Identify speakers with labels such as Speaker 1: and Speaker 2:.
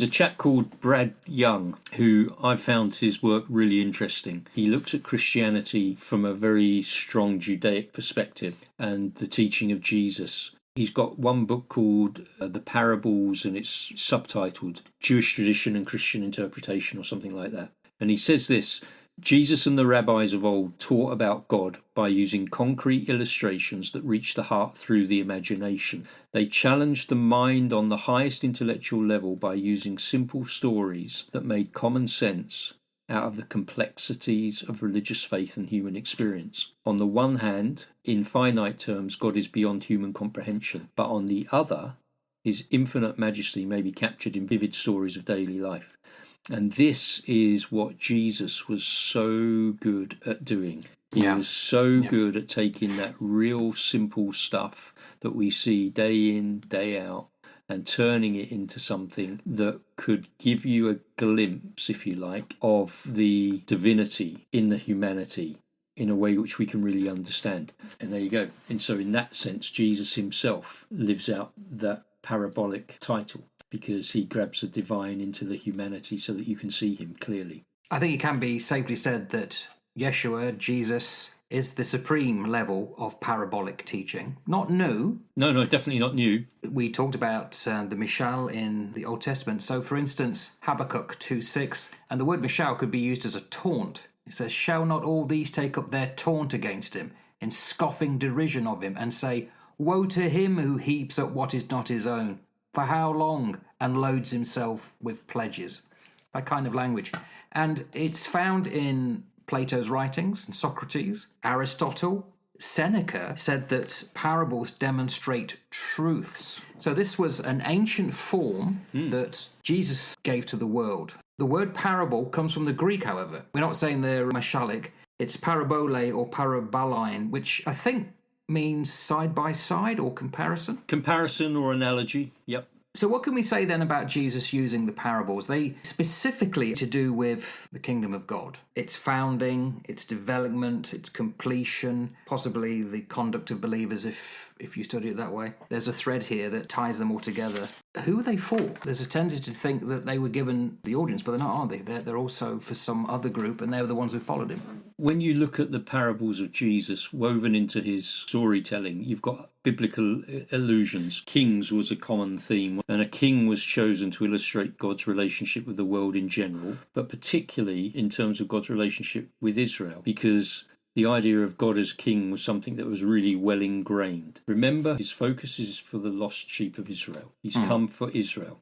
Speaker 1: There's a chap called Brad Young who I found his work really interesting. He looks at Christianity from a very strong Judaic perspective and the teaching of Jesus. He's got one book called The Parables, and it's subtitled Jewish Tradition and Christian Interpretation or something like that. And he says this: Jesus and the rabbis of old taught about God by using concrete illustrations that reach the heart through the imagination. They challenged the mind on the highest intellectual level by using simple stories that made common sense out of the complexities of religious faith and human experience. On the one hand, in finite terms, God is beyond human comprehension, but on the other, his infinite majesty may be captured in vivid stories of daily life. And this is what Jesus was so good at doing. He was so good at taking that real simple stuff that we see day in, day out, and turning it into something that could give you a glimpse, if you like, of the divinity in the humanity in a way which we can really understand. And there you go. And so in that sense, Jesus himself lives out that parabolic title, because he grabs the divine into the humanity so that you can see him clearly.
Speaker 2: I think it can be safely said that Yeshua, Jesus, is the supreme level of parabolic teaching. Not new.
Speaker 1: No, definitely not new.
Speaker 2: We talked about the Mishal in the Old Testament. So, for instance, Habakkuk 2:6, and the word Mishal could be used as a taunt. It says, "Shall not all these take up their taunt against him, in scoffing derision of him, and say, Woe to him who heaps up what is not his own? For how long? And loads himself with pledges." That kind of language. And it's found in Plato's writings, and Socrates, Aristotle. Seneca said that parables demonstrate truths. So this was an ancient form that Jesus gave to the world. The word parable comes from the Greek, however. We're not saying they're mashalic. It's parabole or paraballine, which I think means side by side or comparison.
Speaker 1: Comparison or analogy, yep.
Speaker 2: So what can we say then about Jesus using the parables? They specifically to do with the kingdom of God, its founding, its development, its completion, possibly the conduct of believers if you study it that way. There's a thread here that ties them all together. Who are they for? There's a tendency to think that they were given the audience, but they're not, are they? They're also for some other group, and they're the ones who followed him.
Speaker 1: When you look at the parables of Jesus woven into his storytelling, you've got biblical allusions. Kings was a common theme, and a king was chosen to illustrate God's relationship with the world in general, but particularly in terms of God's relationship with Israel, because the idea of God as king was something that was really well ingrained. Remember, his focus is for the lost sheep of Israel. He's come for Israel.